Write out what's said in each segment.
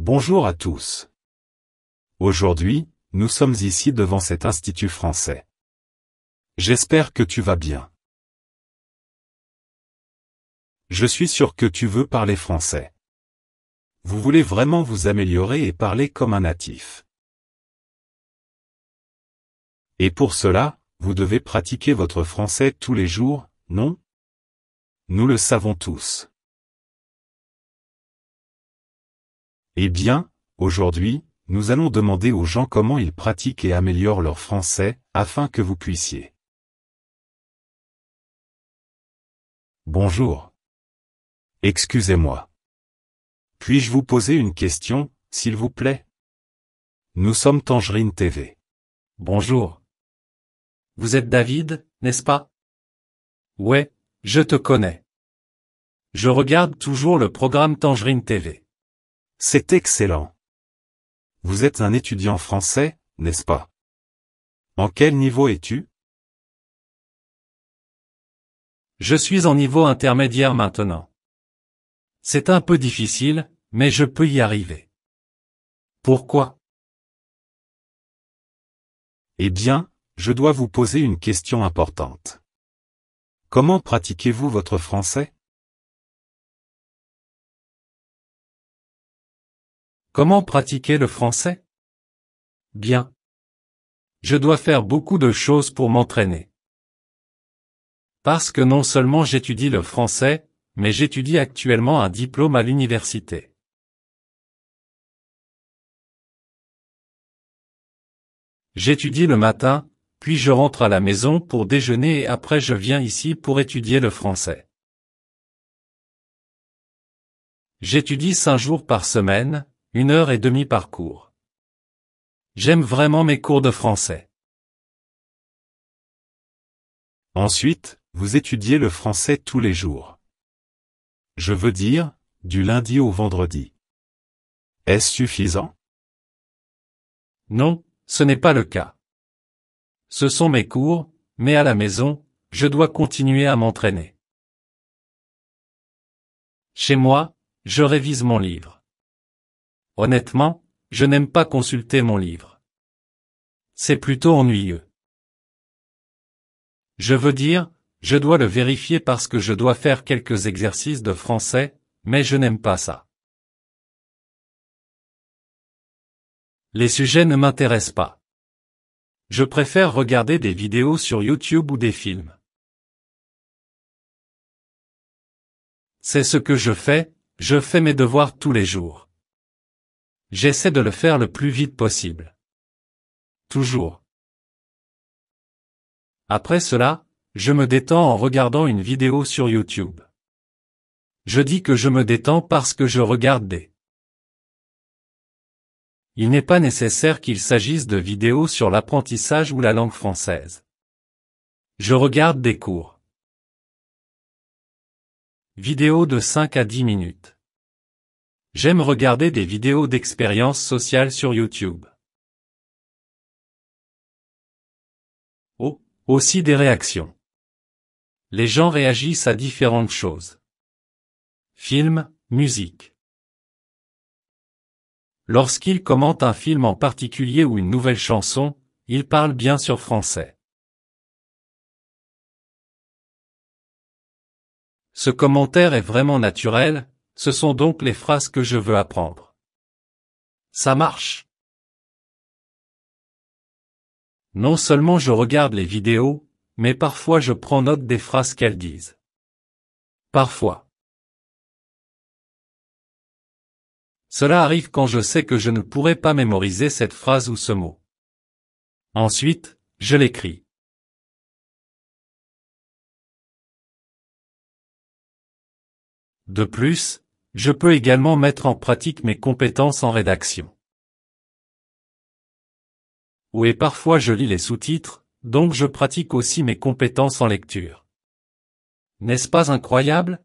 Bonjour à tous. Aujourd'hui, nous sommes ici devant cet institut français. J'espère que tu vas bien. Je suis sûr que tu veux parler français. Vous voulez vraiment vous améliorer et parler comme un natif. Et pour cela, vous devez pratiquer votre français tous les jours, non? Nous le savons tous. Eh bien, aujourd'hui, nous allons demander aux gens comment ils pratiquent et améliorent leur français, afin que vous puissiez. Bonjour. Excusez-moi. Puis-je vous poser une question, s'il vous plaît? Nous sommes Tangerine TV. Bonjour. Vous êtes David, n'est-ce pas? Ouais, je te connais. Je regarde toujours le programme Tangerine TV. C'est excellent. Vous êtes un étudiant français, n'est-ce pas? En quel niveau es-tu? Je suis en niveau intermédiaire maintenant. C'est un peu difficile, mais je peux y arriver. Pourquoi? Eh bien, je dois vous poser une question importante. Comment pratiquez-vous votre français? Comment pratiquer le français? Bien. Je dois faire beaucoup de choses pour m'entraîner. Parce que non seulement j'étudie le français, mais j'étudie actuellement un diplôme à l'université. J'étudie le matin, puis je rentre à la maison pour déjeuner et après je viens ici pour étudier le français. J'étudie 5 jours par semaine, 1h30 par cours. J'aime vraiment mes cours de français. Ensuite, vous étudiez le français tous les jours. Je veux dire, du lundi au vendredi. Est-ce suffisant? Non, ce n'est pas le cas. Ce sont mes cours, mais à la maison, je dois continuer à m'entraîner. Chez moi, je révise mon livre. Honnêtement, je n'aime pas consulter mon livre. C'est plutôt ennuyeux. Je veux dire, je dois le vérifier parce que je dois faire quelques exercices de français, mais je n'aime pas ça. Les sujets ne m'intéressent pas. Je préfère regarder des vidéos sur YouTube ou des films. C'est ce que je fais mes devoirs tous les jours. J'essaie de le faire le plus vite possible. Toujours. Après cela, je me détends en regardant une vidéo sur YouTube. Je dis que je me détends parce que je regarde des. Il n'est pas nécessaire qu'il s'agisse de vidéos sur l'apprentissage ou la langue française. Je regarde des cours. Vidéos de 5 à 10 minutes. J'aime regarder des vidéos d'expériences sociales sur YouTube. Oh, aussi des réactions. Les gens réagissent à différentes choses. Films, musique. Lorsqu'ils commentent un film en particulier ou une nouvelle chanson, ils parlent bien sûr français. Ce commentaire est vraiment naturel, ce sont donc les phrases que je veux apprendre. Ça marche. Non seulement je regarde les vidéos, mais parfois je prends note des phrases qu'elles disent. Parfois. Cela arrive quand je sais que je ne pourrai pas mémoriser cette phrase ou ce mot. Ensuite, je l'écris. De plus, je peux également mettre en pratique mes compétences en rédaction. Et parfois je lis les sous-titres, donc je pratique aussi mes compétences en lecture. N'est-ce pas incroyable?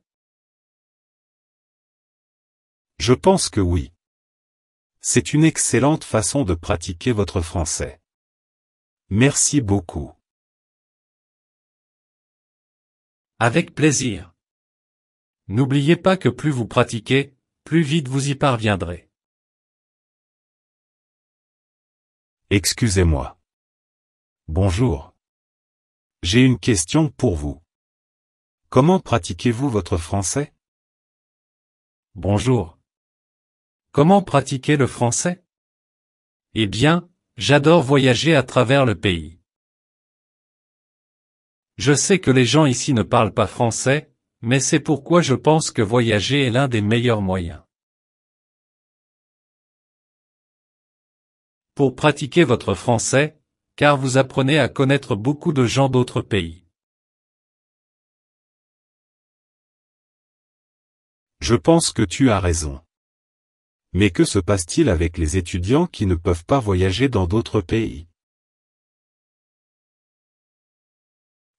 Je pense que oui. C'est une excellente façon de pratiquer votre français. Merci beaucoup. Avec plaisir. N'oubliez pas que plus vous pratiquez, plus vite vous y parviendrez. Excusez-moi. Bonjour. J'ai une question pour vous. Comment pratiquez-vous votre français? Bonjour. Comment pratiquer le français? Eh bien, j'adore voyager à travers le pays. Je sais que les gens ici ne parlent pas français, mais c'est pourquoi je pense que voyager est l'un des meilleurs moyens. Pour pratiquer votre français, car vous apprenez à connaître beaucoup de gens d'autres pays. Je pense que tu as raison. Mais que se passe-t-il avec les étudiants qui ne peuvent pas voyager dans d'autres pays?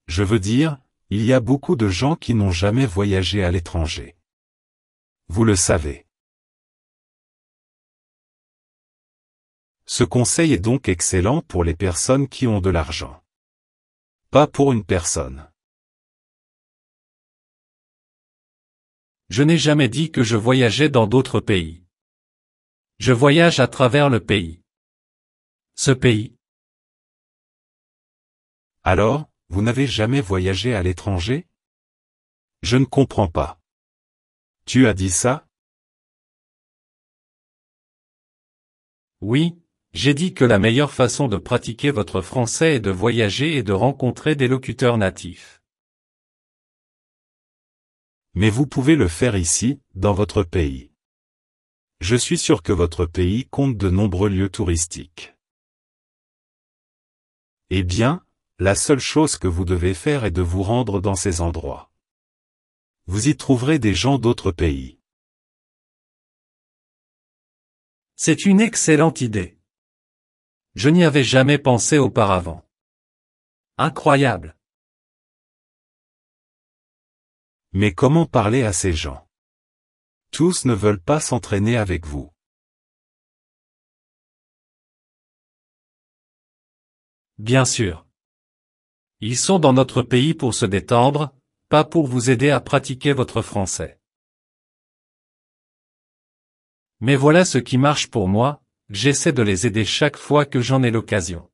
Je veux dire, il y a beaucoup de gens qui n'ont jamais voyagé à l'étranger. Vous le savez. Ce conseil est donc excellent pour les personnes qui ont de l'argent. Pas pour une personne. Je n'ai jamais dit que je voyageais dans d'autres pays. Je voyage à travers le pays. Ce pays. Alors, vous n'avez jamais voyagé à l'étranger? Je ne comprends pas. Tu as dit ça? Oui, j'ai dit que la meilleure façon de pratiquer votre français est de voyager et de rencontrer des locuteurs natifs. Mais vous pouvez le faire ici, dans votre pays. Je suis sûr que votre pays compte de nombreux lieux touristiques. Eh bien, la seule chose que vous devez faire est de vous rendre dans ces endroits. Vous y trouverez des gens d'autres pays. C'est une excellente idée. Je n'y avais jamais pensé auparavant. Incroyable. Mais comment parler à ces gens? Tous ne veulent pas s'entraîner avec vous. Bien sûr. Ils sont dans notre pays pour se détendre, pas pour vous aider à pratiquer votre français. Mais voilà ce qui marche pour moi, j'essaie de les aider chaque fois que j'en ai l'occasion.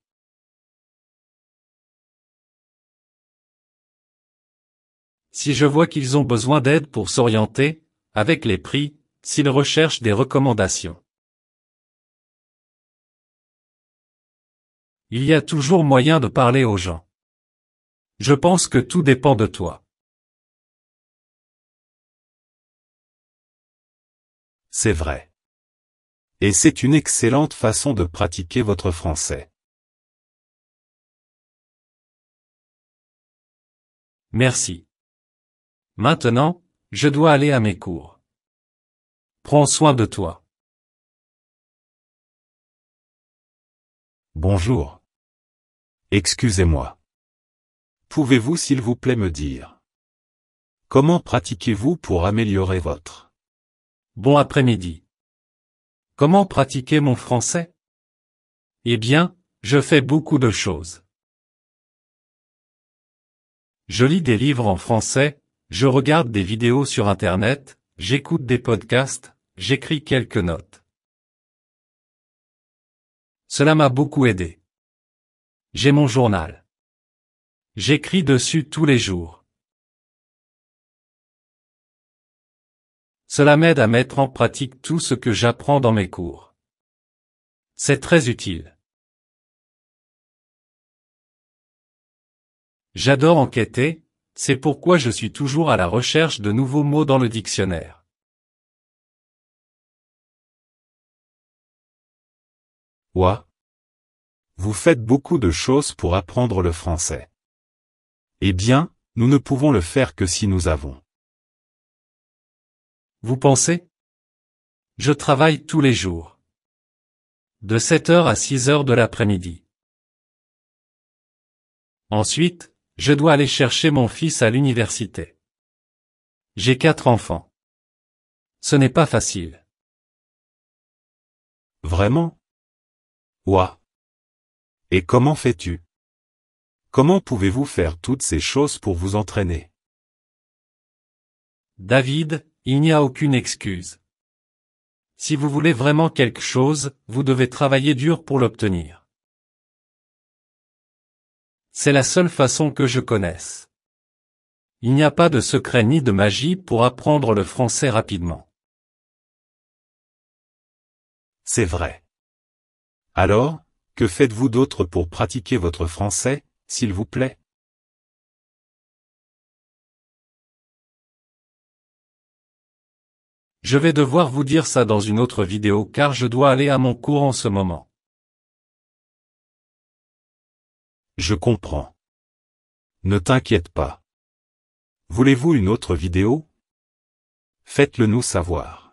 Si je vois qu'ils ont besoin d'aide pour s'orienter, avec les prix, s'ils recherchent des recommandations. Il y a toujours moyen de parler aux gens. Je pense que tout dépend de toi. C'est vrai. Et c'est une excellente façon de pratiquer votre français. Merci. Maintenant, je dois aller à mes cours. Prends soin de toi. Bonjour. Excusez-moi. Pouvez-vous s'il vous plaît me dire comment pratiquez-vous pour améliorer votre... Bon après-midi. Comment pratiquer mon français? Eh bien, je fais beaucoup de choses. Je lis des livres en français, je regarde des vidéos sur Internet, j'écoute des podcasts, j'écris quelques notes. Cela m'a beaucoup aidé. J'ai mon journal. J'écris dessus tous les jours. Cela m'aide à mettre en pratique tout ce que j'apprends dans mes cours. C'est très utile. J'adore enquêter, c'est pourquoi je suis toujours à la recherche de nouveaux mots dans le dictionnaire. Ouah. Vous faites beaucoup de choses pour apprendre le français. Eh bien, nous ne pouvons le faire que si nous avons. Vous pensez? Je travaille tous les jours. De 7h à 6h de l'après-midi. Ensuite, je dois aller chercher mon fils à l'université. J'ai 4 enfants. Ce n'est pas facile. Vraiment? Ouah. Et comment fais-tu? Comment pouvez-vous faire toutes ces choses pour vous entraîner? David, il n'y a aucune excuse. Si vous voulez vraiment quelque chose, vous devez travailler dur pour l'obtenir. C'est la seule façon que je connaisse. Il n'y a pas de secret ni de magie pour apprendre le français rapidement. C'est vrai. Alors, que faites-vous d'autre pour pratiquer votre français, s'il vous plaît? Je vais devoir vous dire ça dans une autre vidéo car je dois aller à mon cours en ce moment. Je comprends. Ne t'inquiète pas. Voulez-vous une autre vidéo? Faites-le nous savoir.